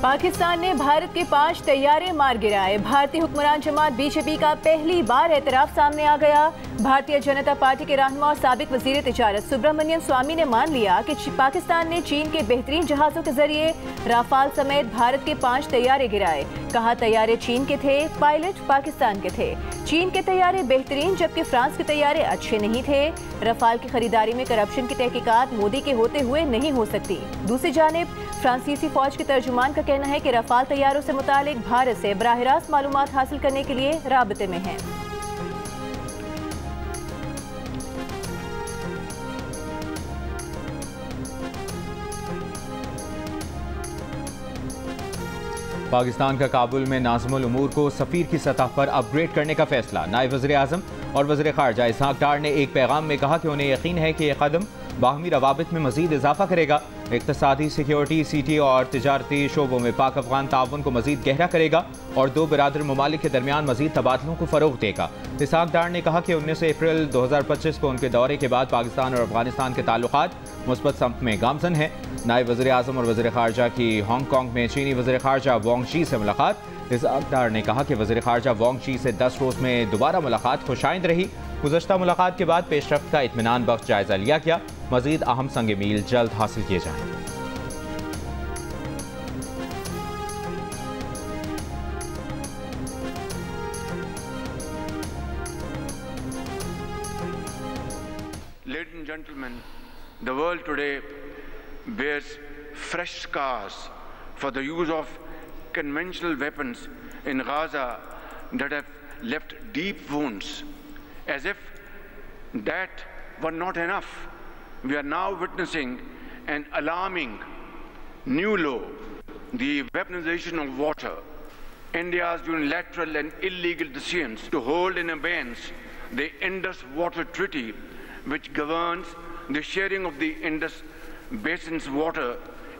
पाकिस्तान ने भारत के 5 तैयारे मार गिराए। भारतीय हुक्मरान जमात बीजेपी का पहली बार एतराफ सामने आ गया। भारतीय जनता पार्टी के रहनुमा और साबिक वजीर तिजारत सुब्रमण्यम स्वामी ने मान लिया कि पाकिस्तान ने चीन के बेहतरीन जहाजों के जरिए राफाल समेत भारत के 5 तैयारे गिराए। कहा तैयारे चीन के थे, पायलट पाकिस्तान के थे। चीन के तैयारे बेहतरीन जबकि फ्रांस के तैयारे अच्छे नहीं थे। रफाल की खरीदारी में करप्शन की तहकीकात मोदी के होते हुए नहीं हो सकती। दूसरी जानिब फ्रांसीसी फौज के तर्जुमान का कहना है कि रफाल तैयारों से मुतालिक भारत से बराह रास्त मालूमात हासिल करने के लिए राबते में हैं। पाकिस्तान का काबुल में नाज़िमुल उमूर को सफ़ीर की सतह पर अपग्रेड करने का फैसला। नायब वज़ीर आज़म और वज़ीर ख़ारजा इसहाक़ डार ने एक पैगाम में कहा कि उन्हें यकीन है कि यह कदम बाहमी रवाबित में मज़ीद इजाफा करेगा, इक़्तिसादी, सिक्योरिटी, सीटी और तिजारती शोबों में पाक अफ़गान ताउन को मज़ीद गहरा करेगा और दो बिरादर ममालिक के दरमियान मज़ीद तबादलों को फ़रोग़ देगा। इसहाक़ डार ने कहा कि 19 अप्रैल 2025 को उनके दौरे के बाद पाकिस्तान और अफ़गानिस्तान के ताल्लुक़ात मुस्बत समत में गामज़न है। नायब वज़ीर आज़म और वज़ीर ख़ारजा की हांगकांग में चीनी वज़ीर ख़ारजा वांग शी से मुलाकात। इसहाक़ डार ने कहा कि वज़ीर ख़ारजा वांग शी से 10 रोज़ में दोबारा मुलाकात खुशाइंद रही। गुज़श्ता मुलाकात के बाद पेशरफ्त का इत्मीनान बख्श जायज़ा लिया गया। मज़ीद अहम संग मील जल्द हासिल किए जाएंगे। Ladies and gentlemen, the world today bears fresh scars for the use of conventional weapons in Gaza that have left deep wounds. As if that were not enough, we are now witnessing an alarming new law, the weaponization of water. India's unilateral and illegal decisions to hold in abeyance the Indus Water Treaty, which governs the sharing of the Indus Basin's water,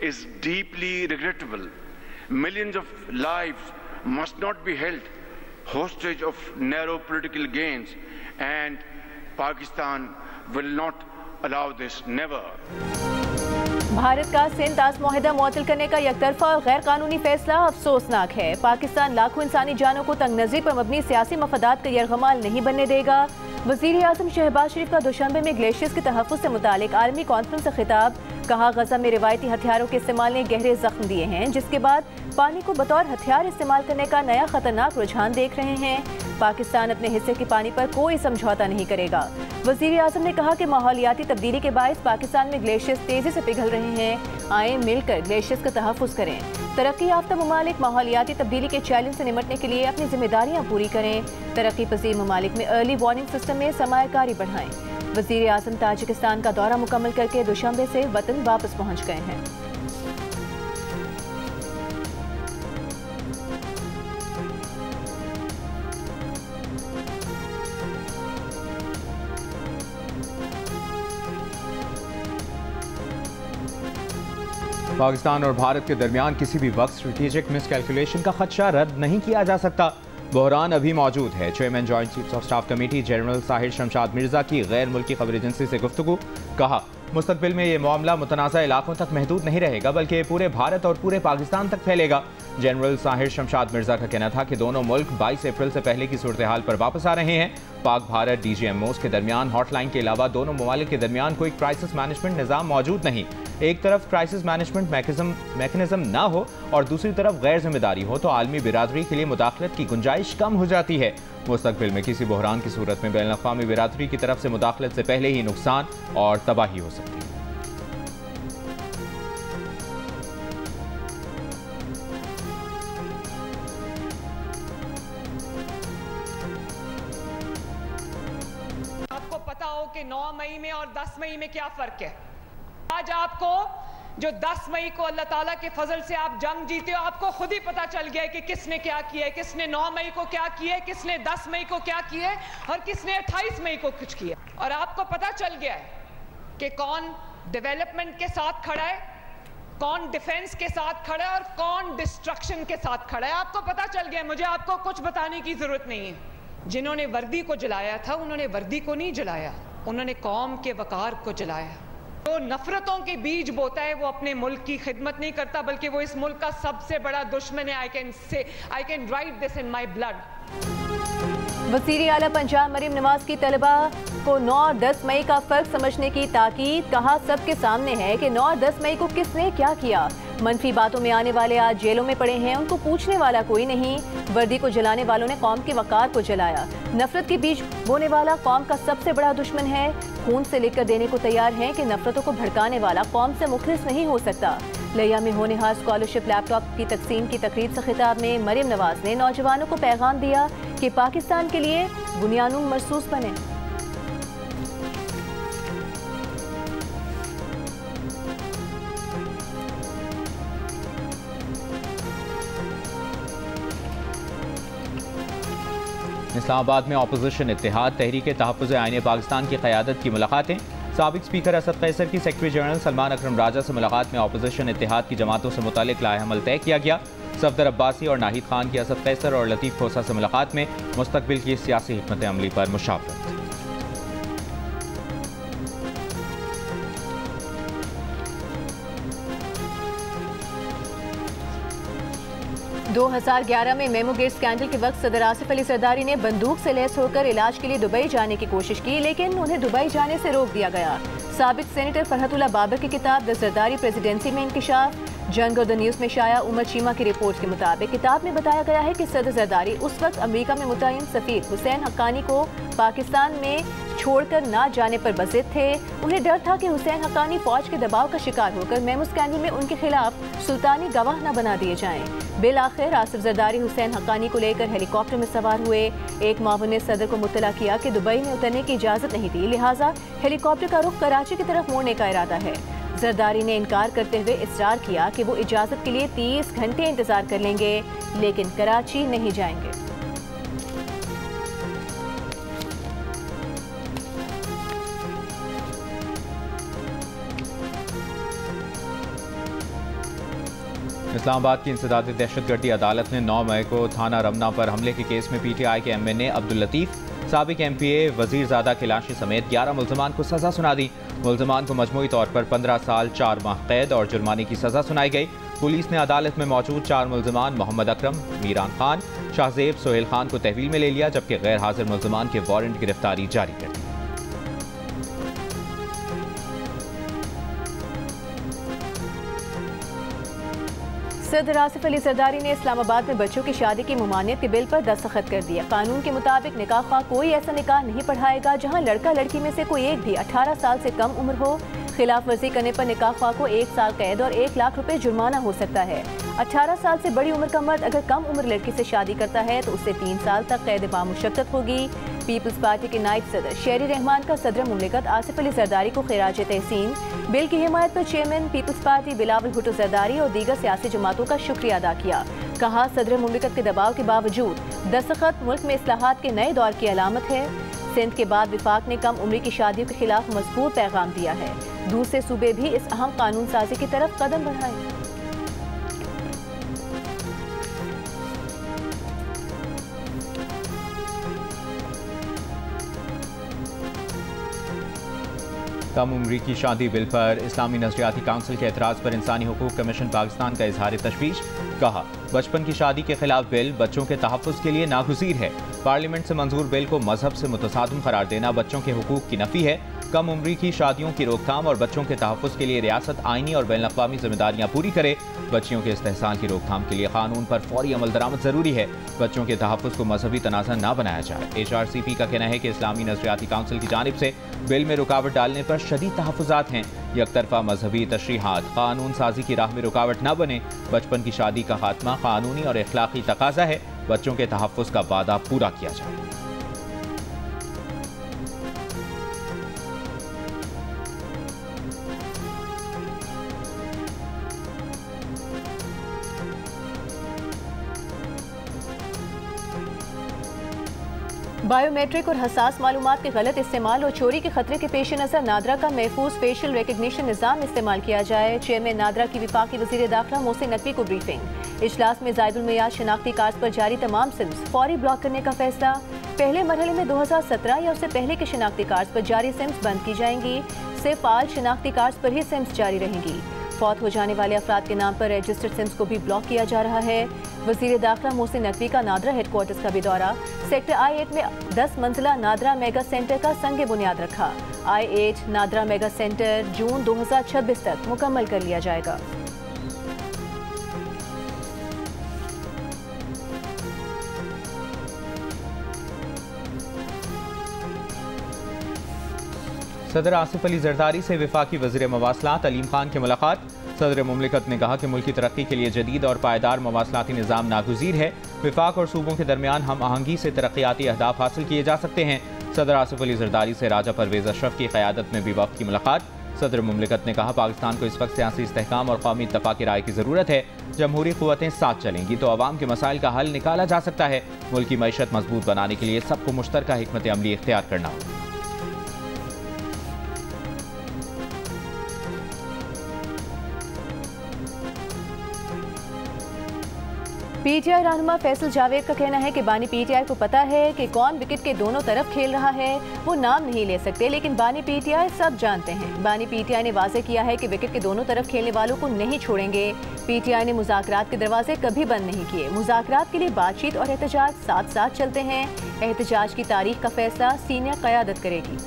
is deeply regrettable. Millions of lives must not be held hostage of narrow political gains, and Pakistan will not allow this, never. Bharat का सिंध तास मुआहिदा मुअत्तल करने का यकतरफा और गैर कानूनी फैसला अफसोसनाक है। पाकिस्तान लाखों इंसानी जानों को तंग नज़ीर पर मबनी सियासी मफादात का यरगमाल नहीं बनने देगा। वज़ीर आज़म शहबाज शरीफ का दुशंबे में ग्लेशियर्स के तहफ़्फ़ुज़ से मुतालिक आर्मी कॉन्फ्रेंस से खिताब। कहा गजा में रिवायती हथियारों के इस्तेमाल ने गहरे जख्म दिए हैं, जिसके बाद पानी को बतौर हथियार इस्तेमाल करने का नया खतरनाक रुझान देख रहे हैं। पाकिस्तान अपने हिस्से के पानी पर कोई समझौता नहीं करेगा। वज़ीर आज़म ने कहा कि माहौलियाती तब्दीली के बायस पाकिस्तान में ग्लेशियर्स तेजी से पिघल रहे हैं। आए मिलकर ग्लेशियर्स का तहफ़्फ़ुज़ करें। तरक्की याफ्ता ममालिक माहौलियाती तब्दीली के चैलेंज से निमटने के लिए अपनी जिम्मेदारियाँ पूरी करें। तरक्की पजीर ममालिक में अर्ली वार्निंग सिस्टम में सरमायाकारी बढ़ाएं। वज़ीर आज़म ताजिकिस्तान का दौरा मुकम्मल करके दुशंबे से वतन वापस पहुँच गए हैं। पाकिस्तान और भारत के दरमियान किसी भी वक्त स्ट्रेटेजिक मिसकैलकुलेशन का खदशा रद्द नहीं किया जा सकता। बहरान अभी मौजूद है। Chairman joint chiefs of staff committee general Sahir Shamshad Mirza की गैर मुल्की खबर एजेंसी से गुफ्तगू। कहा मुस्तकबिल में ये मामला मुतनाज़ा इलाकों तक महदूद नहीं रहेगा, बल्कि पूरे भारत और पूरे पाकिस्तान तक फैलेगा। जनरल साहिर शमशाद मिर्जा का कहना था कि दोनों मुल्क 22 अप्रैल से पहले की सूरत हाल पर वापस आ रहे हैं। पाक भारत DGMOs के दरमियान हॉटलाइन के अलावा दोनों ममालिक के दरमियान कोई क्राइसिस मैनेजमेंट निज़ाम मौजूद नहीं। एक तरफ क्राइसिस मैनेजमेंट मैकेनिज्म ना हो और दूसरी तरफ गैर जिम्मेदारी हो तो आलमी बिरादरी के लिए मुदाखलत की गुंजाइश कम हो जाती है। मुस्तकबिल में किसी बहरान की सूरत में बैनुल अक़वामी बिरादरी की तरफ से मुदाखलत से पहले ही नुकसान और तबाही हो सकती है। आपको पता हो कि 9 मई में और 10 मई में क्या फर्क है। आज आपको जो 10 मई को अल्लाह ताला के फजल से आप जंग जीते हो, आपको खुद ही पता चल गया है कि किसने क्या किया है, किसने 9 मई को क्या किया है, किसने 10 मई को क्या किया है और किसने 28 मई को कुछ किया। और आपको पता चल गया है कि कौन डेवलपमेंट के साथ खड़ा है, कौन डिफेंस के साथ खड़ा है और कौन डिस्ट्रक्शन के साथ खड़ा है। आपको पता चल गया है, मुझे आपको कुछ बताने की जरूरत नहीं है। जिन्होंने वर्दी को जलाया था उन्होंने वर्दी को नहीं जलाया, उन्होंने कौम के वकार को जलाया। जो नफरतों के बीज बोता है वो अपने मुल्क की खिदमत नहीं करता, बल्कि वो इस मुल्क का सबसे बड़ा दुश्मन है। I can write this in my blood. वज़ीर आला पंजाब मरीम नवाज की तलबा को 9 और 10 मई का फर्क समझने की ताकीद। कहा सबके सामने है कि 9 और 10 मई को किसने क्या किया। मनफी बातों में आने वाले आज जेलों में पड़े हैं, उनको पूछने वाला कोई नहीं। वर्दी को जलाने वालों ने कौम के वकार को जलाया। नफरत के बीज बोने वाला कौम का सबसे बड़ा दुश्मन है। खून से लेकर देने को तैयार हैं कि नफरतों को भड़काने वाला कौम से मुखलिस नहीं हो सकता। लिया में होनहार स्कॉलरशिप लैपटॉप की तकसीम की तकरीर से खिताब में मरीम नवाज ने नौजवानों को पैगाम दिया कि पाकिस्तान के लिए बुनियानुम महसूस बने। इस्लामाबाद में अपोजिशन इत्तेहाद तहरीक तहफ़्फ़ुज़ आईन पाकिस्तान की क़यादत की मुलाकातें। साबिक़ स्पीकर असद कैसर की सेक्रेटरी जनरल सलमान अकरम राजा से मुलाकात में अपोजिशन इत्तेहाद की जमातों से मुतालिक लाएहमल तय किया गया। सफदर अब्बासी और नाहिद खान की असद कैसर और लतीफ़ खोसा से मुलाकात में मुस्तक़बिल की सियासी हिकमत अमली पर मुशावरत। 2011 में मेमो गेट स्कैंडल के वक्त सदर आसिफ अली जरदारी ने बंदूक से लैस होकर इलाज के लिए दुबई जाने की कोशिश की, लेकिन उन्हें दुबई जाने से रोक दिया गया। साबिक सेनेटर फरहतुल्लाह बाबर की किताब द जरदारी प्रेसिडेंसी में इंकिशाफ, जंग और द न्यूज़ में शाया उमर चीमा की रिपोर्ट के मुताबिक किताब में बताया गया है कि सदर जरदारी उस वक्त अमेरिका में मुतय्यन सफीर हुसैन हक्कानी को पाकिस्तान में छोड़कर ना जाने पर बज़िद थे। उन्हें डर था कि हुसैन हक्कानी फौज के दबाव का शिकार होकर मेमो स्कैंडल में उनके खिलाफ सुल्तानी गवाह न बना दिए जाएं। बिल आखिर आसिफ जरदारी हुसैन हक्कानी को लेकर हेलीकॉप्टर में सवार हुए। एक मावन ने सदर को मुत्तला किया कि दुबई में उतरने की इजाज़त नहीं दी, लिहाजा हेलीकॉप्टर का रुख कराची की तरफ मोड़ने का इरादा है। जरदारी ने इनकार करते हुए इसरार किया कि वो इजाज़त के लिए 30 घंटे इंतजार कर लेंगे, लेकिन कराची नहीं जाएंगे। इस्लामाबाद की इंसदादी दहशतगर्दी अदालत ने 9 मई को थाना रमना पर हमले के केस में PTI के MNA अब्दुल लतीफ़, साबिक MPA वज़ीरज़ादा किलाशी समेत 11 मुल्ज़मान को सज़ा सुना दी। मुल्ज़मान को मजमूई तौर पर 15 साल 4 माह कैद और जुर्माने की सज़ा सुनाई गई। पुलिस ने अदालत में मौजूद 4 मुल्ज़मान मोहम्मद अकरम, मीरान खान, शाहजेब, सोहेल खान को तहवील में ले लिया, जबकि गैर हाजिर मुल्ज़मान के वारंट गिरफ्तारी जारी कर दी। सदर आसिफ अली जरदारी ने इस्लामाबाद में बच्चों की शादी की मुमानियत के बिल पर दस्तखत कर दिया। कानून के मुताबिक निकाह ख्वाह कोई ऐसा निकाह नहीं पढ़ाएगा जहां लड़का लड़की में से कोई एक भी 18 साल से कम उम्र हो। खिलाफ वर्जी करने पर निकाह ख्वाह को 1 साल कैद और 1 लाख रुपए जुर्माना हो सकता है। 18 साल से बड़ी उम्र का मर्द अगर कम उम्र लड़की से शादी करता है तो उससे 3 साल तक कैद बामुशक्कत होगी। पीपल्स पार्टी के नायब सदर शेरी रहमान का सदर मुमलिकत आसिफ अली जरदारी को खिराज तहसीन। बिल की हिमायत पर chairman Peoples Party Bilawal Bhutto Zardari और दीगर सियासी जमातों का शुक्रिया अदा किया। कहा सदर मुमलिकत के दबाव के बावजूद दस्तखत मुल्क में इस्लाहात के नए दौर की अलामत है। सिंध के बाद विफाक ने कम उम्री की शादियों के खिलाफ मजबूत पैगाम दिया है। दूसरे सूबे भी इस अहम कानून साजी की तरफ कदम बढ़ाएं। कम उम्री की शादी बिल पर इस्लामी नजरियाती काउंसिल के एतराज़ पर इंसानी हुकूक कमीशन पाकिस्तान का इजहार तशवीश। कहा बचपन की शादी के खिलाफ बिल बच्चों के तहफ़्फ़ुज़ के लिए नागुज़ीर है। पार्लियामेंट से मंजूर बिल को मजहब से मुतसादम करार देना बच्चों के हुकूक की नफ़ी है। कम उम्री की शादियों की रोकथाम और बच्चों के तहफ़्फ़ुज़ के लिए रियासत आइनी और बैनुल-अक़वामी जिम्मेदारियाँ पूरी करे। बच्चियों के इस्तेहसाल की रोकथाम के लिए कानून पर फौरी अमल दरामद ज़रूरी है। बच्चों के तहफ़्फ़ुज़ को मजहबी तनाज़ा न बनाया जाए। HRCP का कहना है कि इस्लामी नजरियाती काउंसिल की जानिब से बिल में रुकावट डालने पर शदीद तहफ़्फ़ुज़ात हैं। यकतरफा मजहबी तशरीहात कानून साजी की राह में रुकावट न बने। बचपन की शादी का खात्मा कानूनी और अखलाकी तकाजा है। बच्चों के तहफ़्फ़ुज़ का वादा पूरा किया जाए। बायोमेट्रिक और हसास मालूमात के गलत इस्तेमाल और चोरी के खतरे के पेश नज़र नादरा का महफूज फेशियल रिकग्निशन निज़ाम इस्तेमाल किया जाए। चेयरमैन नादरा की वफाकी वज़ीर दाखिला मोहसिन नकवी को ब्रीफिंग। इजलास में ज़ायदुल मियाद शनाख्ती कार्ड पर जारी तमाम सिम्स फौरी ब्लॉक करने का फैसला। पहले मरहले में 2017 या उससे पहले के शनाख्ती कार्ड पर जारी सिम्स बंद की जाएंगी। सिर्फ फाल शनाख्ती कार्ड पर ही सिम्स जारी रहेंगी। फौत हो जाने वाले अफराद के नाम पर रजिस्टर्ड सिम्स को भी ब्लॉक किया जा रहा है। वज़ीर दाखिला मोहसिन नकवी का नादरा हेडक्वार्टर्स का भी दौरा। सेक्टर I-8 में 10 मंजिला नादरा मेगा सेंटर का संग बुनियाद रखा। I-8 नादरा मेगा सेंटर जून 2026 तक मुकम्मल कर लिया जाएगा। सदर आसिफ अली जरदारी से वफाकी वज़ीर मवासलात अलीम खान की मुलाकात। सदर मुमलिकत ने कहा कि मुल्क की तरक्की के लिए जदीद और पायदार मवासलाती निज़ाम नागुज़ीर है। वफाक और सूबों के दरमियान हम आहंगी से तरक्याती अहदाफ हासिल किए जा सकते हैं। सदर आसिफ अली जरदारी से राजा परवेज़ अशरफ की क़यादत में भी वफ़द की मुलाकात। सदर मुमलिकत ने कहा पाकिस्तान को इस वक्त सियासी इस्तेहकाम और कौमी इत्तफ़ाक़ की राय की ज़रूरत है। जमहूरी क़ुव्वतें साथ चलेंगी तो अवाम के मसाइल का हल निकाला जा सकता है। मुल्क की मईशत मजबूत बनाने के लिए सबको मुश्तरका हिकमत अमली इख्तियार करना होगा। PTI रहनुमा फैसल जावेद का कहना है कि बानी PTI को पता है कि कौन विकेट के दोनों तरफ खेल रहा है। वो नाम नहीं ले सकते लेकिन बानी PTI सब जानते हैं। बानी PTI ने वाज़े किया है कि विकेट के दोनों तरफ खेलने वालों को नहीं छोड़ेंगे। PTI ने मुज़ाकरात के दरवाजे कभी बंद नहीं किए। मुज़ाकरात के लिए बातचीत और एहतजाज साथ साथ चलते हैं। एहतजाज की तारीख का फैसला सीनियर क़यादत करेगी।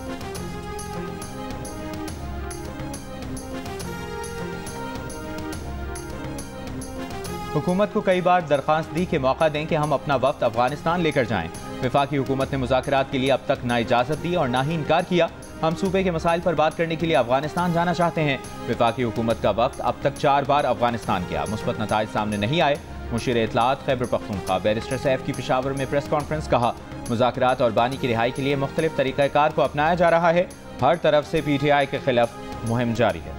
हुकूमत को कई बार दरख्वास्त दी कि मौका दें कि हम अपना वफ्द अफगानिस्तान लेकर जाएं। वफाकी हुकूमत ने मुज़ाकरात के लिए अब तक ना इजाज़त दी और ना ही इनकार किया। हम सूबे के मसाइल पर बात करने के लिए अफगानिस्तान जाना चाहते हैं। वफाकी हुकूमत का वफ्द अब तक 4 बार अफगानिस्तान गया, मुस्बत नताइज सामने नहीं आए। मुशीर इत्तलात खैबर पख्तूनख्वा बैरिस्टर सैफ की पेशावर में प्रेस कॉन्फ्रेंस कहा मुज़ाकरात और बानी की रिहाई के लिए मुख्तलिफ तरीक़ाकार को अपनाया जा रहा है। हर तरफ से PTI के खिलाफ मुहिम जारी है।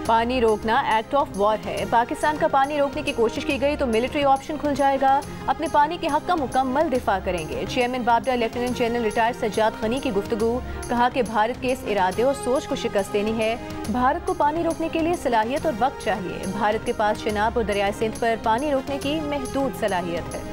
पानी रोकना एक्ट ऑफ वॉर है। पाकिस्तान का पानी रोकने की कोशिश की गई तो मिलिट्री ऑप्शन खुल जाएगा। अपने पानी के हक का मुकम्मल दिफा करेंगे। चेयरमैन बाबडा lieutenant general retired Sajjad Ghani की गुफ्तगू। कहा कि भारत के इस इरादे और सोच को शिकस्त देनी है। भारत को पानी रोकने के लिए सलाहियत और वक्त चाहिए। भारत के पास चिनाब और दरियाए सिंध पर पानी रोकने की महदूद सलाहियत है।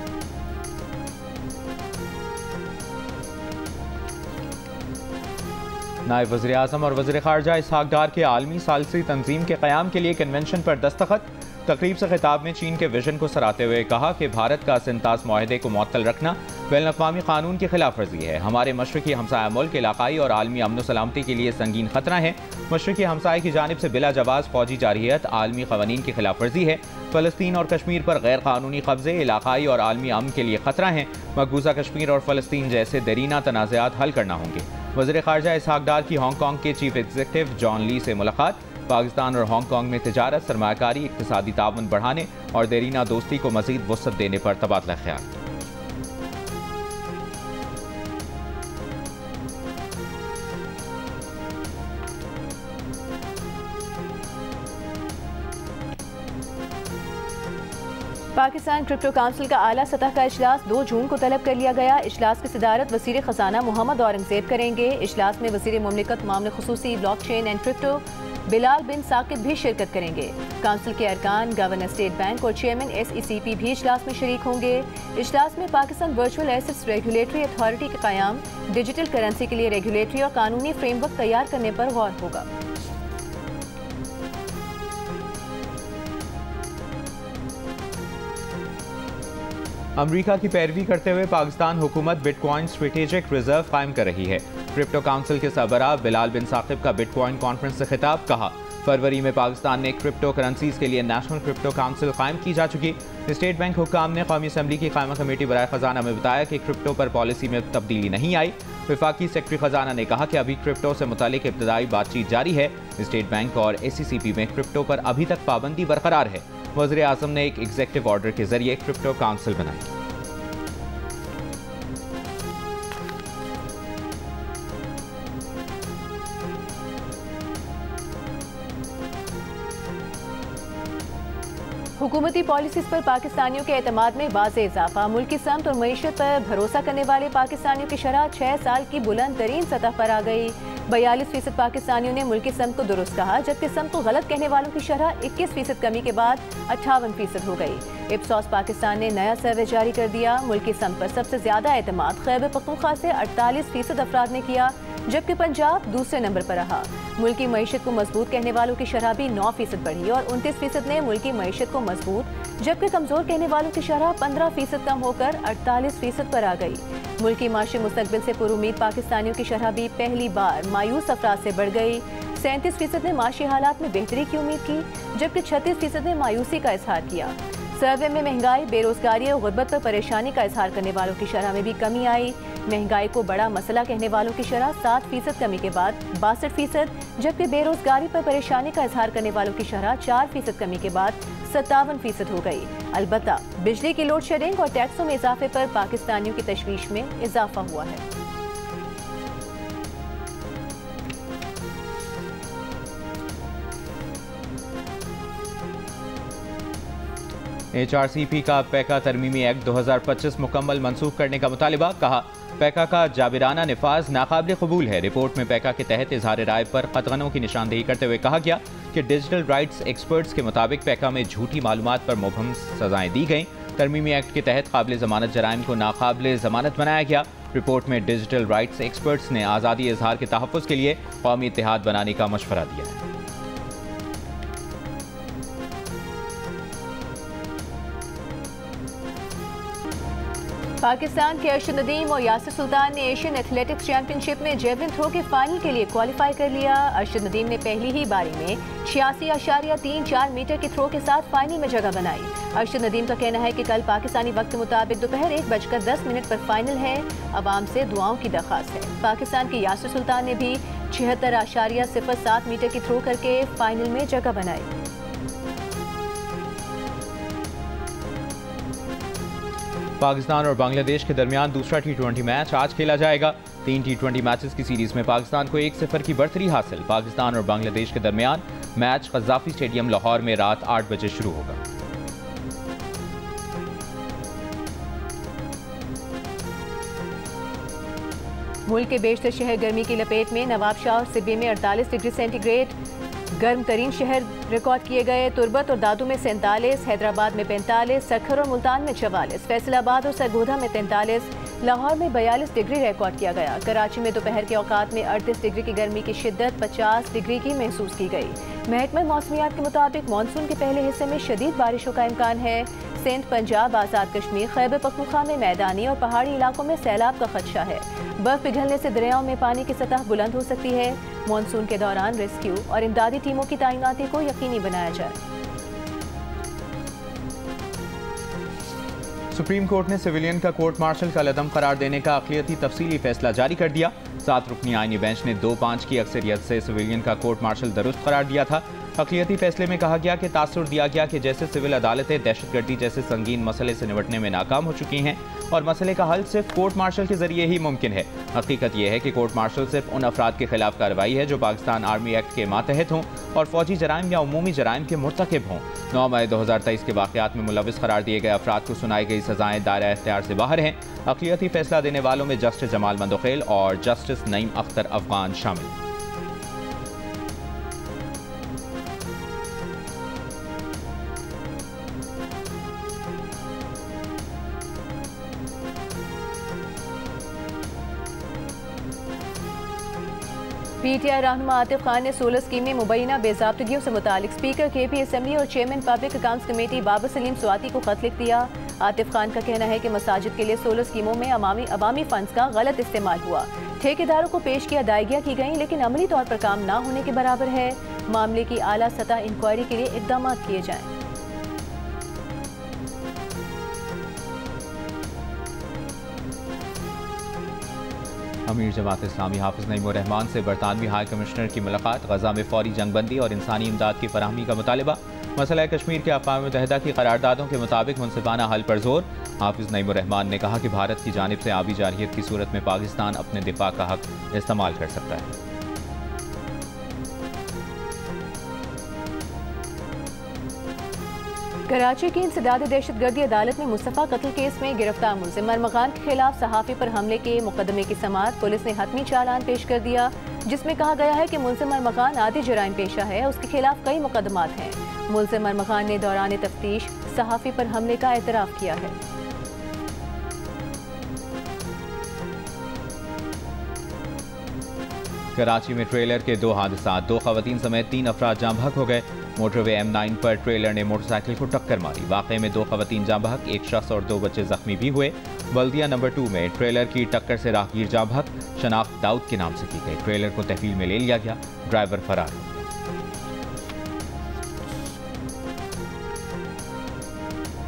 नायब वज़ीर आज़म और वज़ीर ख़ारजा इसहाक़ डार के आलमी सालसी तंजीम के क़याम के लिए कन्वेंशन पर दस्तखत। तकरीब से खिताब में चीन के विजन को सराहते हुए कहा कि भारत का सिंतास माहदे को मुअत्तल रखना बैनुल-अक़वामी क़ानून की खिलाफ वर्जी है। हमारे मशरक़ी हमसाया मुल्क इलाक़ाई और आलमी अमन सलामती के लिए संगीन खतरा है। मशरक़ी हमसाये की जानिब से बिला जवाज़ फ़ौजी जारहियत आलमी क़वानीन की खिलाफ वर्जी है। फ़लस्तीन और कश्मीर पर गैर कानूनी कब्ज़े इलाक़ाई और आलमी अमन के लिए खतरा है। मकबूजा कश्मीर और फ़लस्तीन जैसे देरीना तनाज़ात हल करना होंगे। वज़ीर ख़ारजा इसहाक़ डार की हांगकांग के चीफ एग्जीक्यूटिव जॉन ली से मुलाकात। पाकिस्तान और हांगकांग में तिजारत, सरमायाकारी, इक़्तिसादी ताउन बढ़ाने और देरीना दोस्ती को मज़ीद वुसअत देने पर तबादला ख्याल। पाकिस्तान क्रिप्टो काउंसिल का आला सतह का इजलास 2 जून को तलब कर लिया गया। इजलास की सदारत वज़ीर ख़जाना मोहम्मद औरंगज़ेब करेंगे। इजलास में वज़ीर मुमलिकत मामले ख़ुसूसी, ब्लॉकचेन एंड क्रिप्टो बिलाल बिन साकिब भी शिरकत करेंगे। काउंसिल के अरकान, गवर्नर स्टेट बैंक और चेयरमैन SECP भी इजलास में शरीक होंगे। इजलास में Pakistan virtual assets regulatory authority के क़याम, डिजिटल करेंसी के लिए रेगुलेटरी और कानूनी फ्रेमवर्क तैयार करने पर गौर होगा। अमरीका की पैरवी करते हुए पाकिस्तान हुकूमत बिटकॉइन स्ट्रेटेजिक रिजर्व कायम कर रही है। क्रिप्टो काउंसिल के सरबराह बिलाल बिन साकिब का बिटकॉइन कॉन्फ्रेंस से खिताब। कहा फरवरी में पाकिस्तान ने क्रिप्टो करेंसीज के लिए नेशनल क्रिप्टो काउंसिल कायम की जा चुकी। स्टेट बैंक हुक्काम ने कौमी असम्बली की कायमा कमेटी बराए खजाना में बताया कि क्रिप्टो पर पॉलिसी में तब्दीली नहीं आई। वफाकी सेक्रेटरी खजाना ने कहा कि अभी क्रिप्टो से मुतालिक इब्तदाई बातचीत जारी है। स्टेट बैंक और SECP में क्रिप्टो पर अभी तक पाबंदी बरकरार है। वज़ीर आज़म ने एक एग्जीक्यूटिव ऑर्डर के जरिए क्रिप्टो काउंसिल बनाई। हुकूमती पॉलिसीज पर पाकिस्तानियों के एतमाद में वाज़े इजाफा। मुल्की समत और मईशत पर भरोसा करने वाले पाकिस्तानियों की शरह 6 साल की बुलंद तरीन सतह पर आ गई। 42% पाकिस्तानियों ने मुल्की समत को दुरुस्त कहा, जबकि समत को गलत कहने वालों की शरह 21% कमी के बाद 58% हो गई। इप्सॉस पाकिस्तान ने नया सर्वे जारी कर दिया। मुल्की समत पर सबसे ज्यादा एतमाद खैबर पख्तूनख्वा से 48% अफराद ने किया, जबकि पंजाब दूसरे नंबर पर रहा। मुल्की मईशत को मजबूत कहने वालों की शरह भी 9% बढ़ी और 29% ने मुल्की मईशत को मजबूत, जबकि कमजोर कहने वालों की शरह 15% कम होकर 48% पर आ गई। मुल्की माशी मुस्तकबिल से पुरुमीद पाकिस्तानियों की शरह भी पहली बार मायूस अफराद से बढ़ गई। 37% ने माशी हालात में बेहतरी की उम्मीद की, जबकि 36% ने मायूसी का इजहार किया। सर्वे में महंगाई, बेरोजगारी और गुर्बत पर परेशानी का इजहार करने वालों की शरह में भी कमी आई। महंगाई को बड़ा मसला कहने वालों की शरह 7% कमी के बाद 62%, जबकि बेरोजगारी पर परेशानी का इजहार करने वालों की शरह 4% कमी के बाद 57% हो गई। अलबत्ता बिजली की लोड शेडिंग और टैक्सों में इजाफे पर पाकिस्तानियों की तशवीश में इजाफा हुआ है। HRCP का पैका तरमीमी एक्ट 2025 मुकम्मल मनसूख करने का मुतालिबा। कहा, पैका का जाबिराना निफाज नाकाबिल कबूल है। रिपोर्ट में पैका के तहत इजहार राय पर कतगनों की निशानदेही करते हुए कहा गया कि डिजिटल राइट्स एक्सपर्ट्स के मुताबिक पैका में झूठी मालूमात पर मुबहम सजाएं दी गईं। तरमीमी एक्ट के तहत काबिल जमानत जराइम को नाकाबिल जमानत बनाया गया। रिपोर्ट में डिजिटल राइट्स एक्सपर्ट्स ने आज़ादी इजहार के तहफ़्फ़ुज़ के लिए कौमी इत्तेहाद बनाने का मशवरा दिया है। पाकिस्तान के अर्शद नदीम और यासिर सुल्तान ने एशियन एथलेटिक्स चैंपियनशिप में जेवलिन थ्रो के फाइनल के लिए क्वालिफाई कर लिया। अर्शद नदीम ने पहली ही बारी में 86.34 मीटर की थ्रो के साथ फाइनल में जगह बनाई। अर्शद नदीम का कहना है कि कल पाकिस्तानी वक्त के मुताबिक दोपहर 1:10 पर फाइनल है। अवाम से दुआओं की दरख्वास्त है। पाकिस्तान के यासिर सुल्तान ने भी 76.07 मीटर की थ्रो करके फाइनल में जगह बनाई। पाकिस्तान और बांग्लादेश के दरमियान दूसरा T20 मैच आज खेला जाएगा। 3 T20 मैचेस की सीरीज में पाकिस्तान को 1-0 की बढ़तरी हासिल। पाकिस्तान और बांग्लादेश के दरमियान मैच क़ज़्ज़ाफ़ी स्टेडियम लाहौर में रात 8 बजे शुरू होगा। मुल्क के बेशतर शहर गर्मी की लपेट में। नवाबशाह और सिब्बी में 48 डिग्री सेंटीग्रेड गर्म तरीन शहर रिकॉर्ड किए गए। तुर्बत और दादू में 47, हैदराबाद में 45, सखर और मुल्तान में 44, फैसलाबाद और सरगोधा में 43, लाहौर में 42 डिग्री रिकॉर्ड किया गया। कराची में दोपहर के औकात में 38 डिग्री की गर्मी की शिद्दत 50 डिग्री की महसूस की गई। महकमा मौसमियात के मुताबिक मानसून के पहले हिस्से में शदीद बारिशों का इम्कान है। सिंध, पंजाब, आज़ाद कश्मीर, खैबर पख्तूनख्वा में मैदानी और पहाड़ी इलाकों में सैलाब का खदशा है। बर्फ पिघलने से दरियाओं में पानी की सतह बुलंद हो सकती है। मानसून के दौरान रेस्क्यू और इमदादी टीमों की तैनाती को यकीनी बनाया जाए। सुप्रीम कोर्ट ने सिविलियन का कोर्ट मार्शल का लदम करार देने का अक़लियती तफसीली फैसला जारी कर दिया। 7 रुकनी आईनी बेंच ने 2-5 की अक्सरियत से सिविलियन का कोर्ट मार्शल दुरुस्त करार दिया था। अक़लियती फैसले में कहा गया कि तासुर दिया गया कि जैसे सिविल अदालतें दहशतगर्दी जैसे संगीन मसले से निपटने में नाकाम हो चुकी हैं और मसले का हल सिर्फ कोर्ट मार्शल के जरिए ही मुमकिन है। हकीकत यह है कि कोर्ट मार्शल सिर्फ उन अफराद के खिलाफ कार्रवाई है जो पाकिस्तान आर्मी एक्ट के मातहत हों और फौजी जराइम या उमूमी जराइम के मुर्तकिब हों। 9 मई 2023 के वाक़यात में मुलविस करार दिए गए अफराद को सुनाई गई सजाएं दायरा इख्तियार से बाहर हैं। अक़लियती फैसला देने वालों में जस्टिस जमाल मंदोखेल और जस्टिस नईम अख्तर अफगान शामिल। PTI रहनुमा आतिफ खान ने 16 स्कीमें मुबैना बेज़ाब्तगियों से मुतालिक स्पीकर KP असेंबली और chairman public accounts committee Babar Saleem Swati को खत लिख दिया। आतिफ खान का कहना है कि मसाजिद के लिए 16 स्कीमों में अवामी फंड्स का गलत इस्तेमाल हुआ। ठेकेदारों को पेश की अदायगियाँ की गईं, लेकिन अमली तौर पर काम ना होने के बराबर है। मामले की आला सतह इंक्वायरी के लिए इक़दाम किए जाएँ। अमीर जमात इस्लामी हाफिज नईम रहमान से बरतानवी हाई कमिश्नर की मुलाकात। गजा में फौरी जंगबंदी और इंसानी इमदाद की फराहमी का मुतालबा। मसला कश्मीर के अक़वाम मुत्तहिदा की करारदादों के मुताबिक मुनसिफाना हल पर जोर। हाफिज नईम रहमान ने कहा कि भारत की जानिब से आबी जारहियत की सूरत में पाकिस्तान अपने दिफा का हक इस्तेमाल कर सकता है। कराची की इंसदाद दहशतगर्दी अदालत में मुस्तफ़ा कत्ल केस में गिरफ्तार मुलजिम मरमगान के खिलाफ सहाफ़ी पर हमले के मुकदमे की समाअत पुलिस ने हतमी चालान पेश कर दिया, जिसमें कहा गया है कि मुलजिम मरमगान आदि जराइम पेशा है, उसके खिलाफ कई मुकदमात हैं। मुलजिम मरमगान ने दौरान तफ्तीश सहाफ़ी पर हमले का एतराफ़ किया है। कराची में ट्रेलर के 2 हादसा, 2 खवातीन समेत 3 अफराद जाँ बहक हो गए। मोटरवे M9 पर ट्रेलर ने मोटरसाइकिल को टक्कर मारी। वाक़े में 2 खवातीन जाँ बहक, 1 शख्स और 2 बच्चे जख्मी भी हुए। बल्दिया नंबर 2 में ट्रेलर की टक्कर से राहगीर जाँ बहक, शनाख्त दाऊद के नाम से की गई। ट्रेलर को तहवील में ले लिया गया, ड्राइवर फरार हो गया।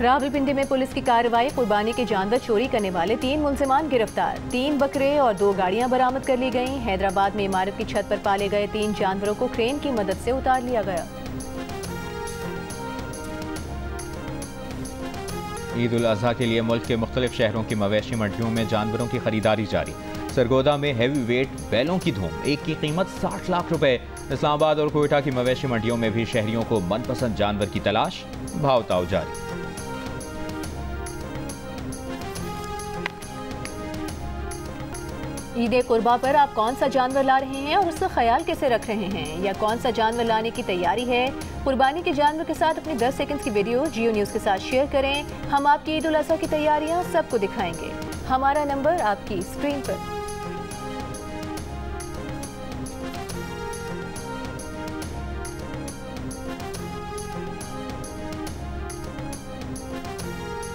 रावलपिंडी में पुलिस की कार्रवाई, कुर्बानी के जानवर चोरी करने वाले 3 मुलजिमान गिरफ्तार। 3 बकरे और 2 गाड़ियां बरामद कर ली गईं। हैदराबाद में इमारत की छत पर पाले गए 3 जानवरों को क्रेन की मदद से उतार लिया गया। ईद उल अजहा के लिए मुल्क के मुख्तलिफ शहरों की मवेशी मंडियों में जानवरों की खरीदारी जारी। सरगोदा में हैवी वेट बैलों की धूम, एक की कीमत 60 लाख रुपए। इस्लामाबाद और कोयटा की मवेशी मंडियों में भी शहरियों को मनपसंद जानवर की तलाश, भाव ताव जारी। ईद कुर्बा पर आप कौन सा जानवर ला रहे हैं और उसका ख्याल कैसे रख रहे हैं, या कौन सा जानवर लाने की तैयारी है? कुर्बानी के जानवर के साथ अपनी 10 सेकंड्स की वीडियो जियो न्यूज़ के साथ शेयर करें। हम आपकी ईद उल अज़हा की तैयारियां सबको दिखाएंगे। हमारा नंबर आपकी स्क्रीन पर।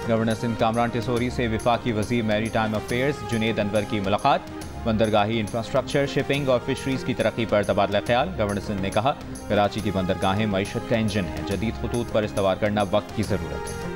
गवर्नर सिंध कामरान टिसोरी से वफाकी वज़ीर maritime affairs Junaid Anwar की मुलाकात। बंदरगाही इंफ्रास्ट्रक्चर, शिपिंग और फिशरीज की तरक्की पर तबादला ख्याल। गवर्नर सिंध ने कहा, कराची की बंदरगाहें मईशत का इंजन है, जदीद खतूत पर इस्तवार करना वक्त की ज़रूरत है।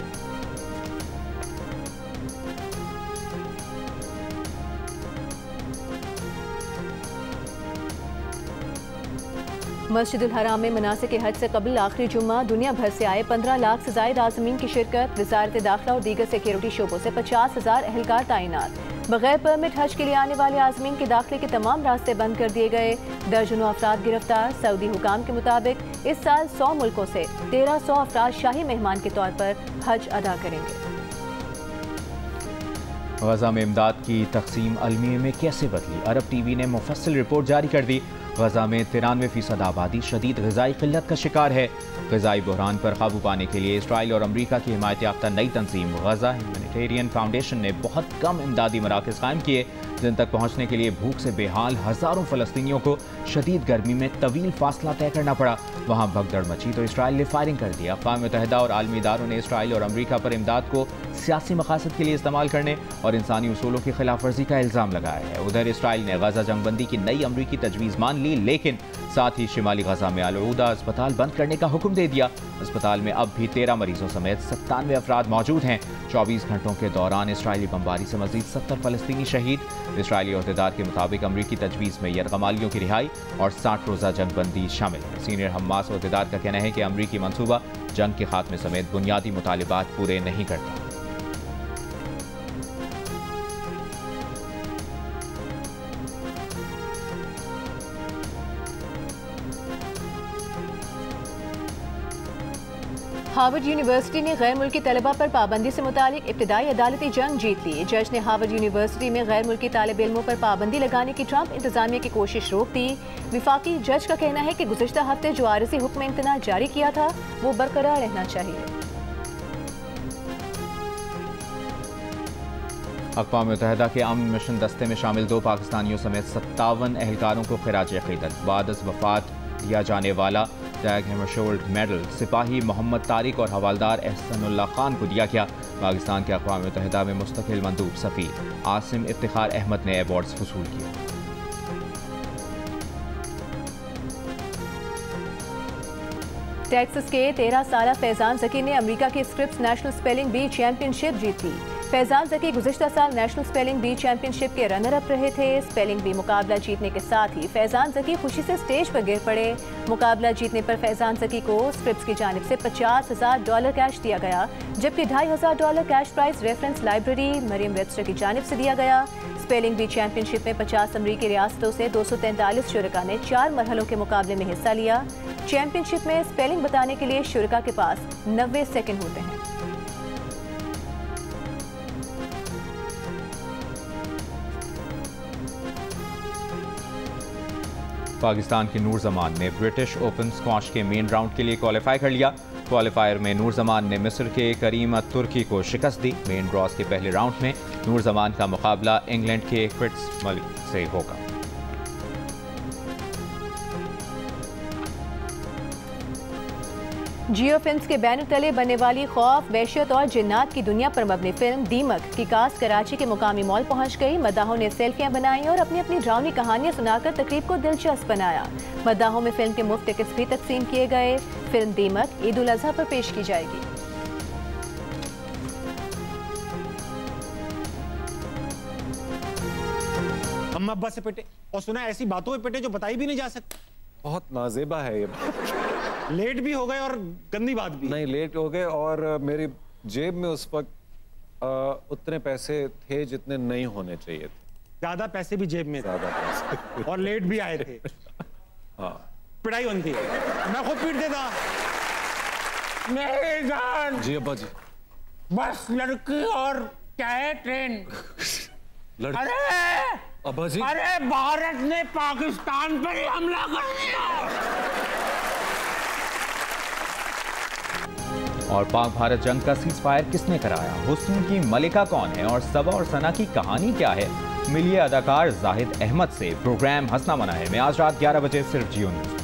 मस्जिदुल हराम में मनासिक हज से कबल आखिरी जुम्मा, दुनिया भर से आए 15 लाख से जायद आज़मीन की शिरकत। वज़ारत दाखिला और दीगर सिक्योरिटी शोबों से 50,000 एहलकार तैनात। बगैर परमिट हज के लिए आने वाले आज़मीन के दाखिले के तमाम रास्ते बंद कर दिए गए। दर्जनों अफराद गिरफ्तार। सऊदी हुकाम के मुताबिक इस साल 100 मुल्कों से 1300 अफराद शाही मेहमान के तौर पर हज अदा करेंगे। गजा में इमदाद की तकसीम अलमिया में कैसे बदली, अरब टीवी ने मुफस्सिल रिपोर्ट जारी कर दी। गजा में 93% आबादी शदीद ग़िज़ाई क़िल्लत का शिकार है। ग़िज़ाई बहरान पर काबू पाने के लिए इसराइल और अमरीका की हिमायत याफ्ता नई तंजीम गजा ह्यूमैनिटेरियन फाउंडेशन ने बहुत कम इमदादी मराकज़ कायम किए, जिन तक पहुँचने के लिए भूख से बेहाल हज़ारों फ़लस्तीनियों को शदीद गर्मी में तवील फासला तय करना पड़ा। वहाँ भगदड़ मची तो इसराइल ने फायरिंग कर दिया। अक़वाम मुत्तहिदा और आलमी इदारों ने इसराइल और अमरीका पर इमदाद को सियासी मकासद के लिए इस्तेमाल करने और इंसानी उसूलों की खिलाफ वर्जी का इल्ज़ाम लगाया है। उधर इसराइल ने गजा जंगबंदी की नई अमरीकी तजवीज़ मान ली, लेकिन साथ ही शिमाली गजा में अलऊदा अस्पताल बंद करने का हुक्म दे दिया। अस्पताल में अब भी 13 मरीजों समेत 97 अफराद मौजूद हैं। 24 घंटों के दौरान इसराइली बमबारी से मजीद 70 फ़लस्तीनी शहीद। इसराइली अहदेदार के मुताबिक अमरीकी तजवीज़ में यरगमालियों की रिहाई और 60 रोज़ा जंगबंदी शामिल है। सीनियर हमास अहदेदार का कहना है कि अमरीकी मनसूबा जंग के खात्मे समेत बुनियादी मुतालिबात पूरे नहीं करता। हार्वर्ड यूनिवर्सिटी ने गैर मुल्की तलबा पर पाबंदी से मुतालिक इब्तिदाई अदालती जंग जीत ली। जज ने हार्वर्ड यूनिवर्सिटी में गैर मुल्की तालिब इल्मों पर पाबंदी लगाने की ट्रंप इंतजामिया की कोशिश रोक दी। विफाकी जज का कहना है कि गुज़िश्ता हफ्ते जो आरज़ी हुक्म इम्तना जारी किया था वो बरकरार रहना चाहिए। अक़वाम मुत्तहिदा के अमन मिशन दस्ते में शामिल 2 पाकिस्तानियों समेत 57 एहलकारों को खिराज अक़ीदत बाद अज़ वफ़ात दिया जाने वाला टैग हैमरशोल्ड मेडल सिपाही मोहम्मद तारिक और हवालदार एहसनुल्लाह खान को दिया गया। पाकिस्तान के अक़वाम मुत्तहिदा में मुस्तकिल मंदूब सफ़ीर आसिम इफ्तिखार अहमद ने अवार्ड्स वसूल किए। टेक्सास के 13 साला फैज़ान ज़की ने अमेरिका की Scripps national spelling bee championship जीत ली। फैज़ान ज़की गुज़िश्ता साल नेशनल स्पेलिंग बी चैंपियनशिप के रनर अप रहे थे। स्पेलिंग बी मुकाबला जीतने के साथ ही फैज़ान ज़की खुशी से स्टेज पर गिर पड़े। मुकाबला जीतने पर फैज़ान ज़की को स्क्रिप्स की जानिब से $50,000 कैश दिया गया, जबकि $2,500 cash prize reference library Merriam Webster की जानिब से दिया गया। स्पेलिंग बी चैंपियनशिप में 50 अमरीकी रियासतों से 243 शुरका ने 4 मरहलों के मुकाबले में हिस्सा लिया। चैंपियनशिप में स्पेलिंग बताने के लिए शुरका के पास 90 सेकंड होते हैं। पाकिस्तान की नूर जमान ने ब्रिटिश ओपन स्क्वॉश के मेन राउंड के लिए क्वालिफाई कर लिया। क्वालिफायर में नूर जमान ने मिस्र के करीम तुर्की को शिकस्त दी। मेन ड्रॉज के पहले राउंड में नूर जमान का मुकाबला इंग्लैंड के फिट्जमलिक से होगा। जियो फिल्म्स के बैनर तले बनने वाली खौफ, वहशत और जिन्नात की दुनिया पर मबनी फिल्म दीमक की कास्ट कराची के मुकामी मॉल पहुंच गई। मद्दाहों ने सेल्फियां बनाई और अपनी अपनी ड्रावनी कहानियां सुनाकर तकरीब को दिलचस्प बनाया। मद्दाहों में फिल्म के मुफ्त टिकट्स भी तकसीम किए गए। फिल्म दीमक ईद उल अजहा पर पेश की जाएगी। हम अब्बा से पिटे और सुना ऐसी बातों में पिटे जो बताई भी नहीं जा सकती। बहुत नाजेबा है ये लेट भी हो गए और गंदी बात भी। नहीं, लेट हो गए और मेरी जेब में उस वक्त उतने पैसे थे जितने नहीं होने चाहिए थे। ज्यादा पैसे भी जेब में, ज्यादा पैसे और लेट भी आए थे। हाँ, पिटाई बनती है, मैं खुद पीट देता। नहीं जान जी अब्बा जी। बस लड़की और क्या है ट्रेन। अरे अब्बा जी, अरे भारत ने पाकिस्तान पर ही हमला कर दिया। और पाक भारत जंग का सीज फायर किसने कराया? हुस्न की मलिका कौन है? और सबा और सना की कहानी क्या है? मिलिए अदाकार जाहिद अहमद से। प्रोग्राम हंसना मना है में आज रात 11 बजे सिर्फ जियो न्यूज़।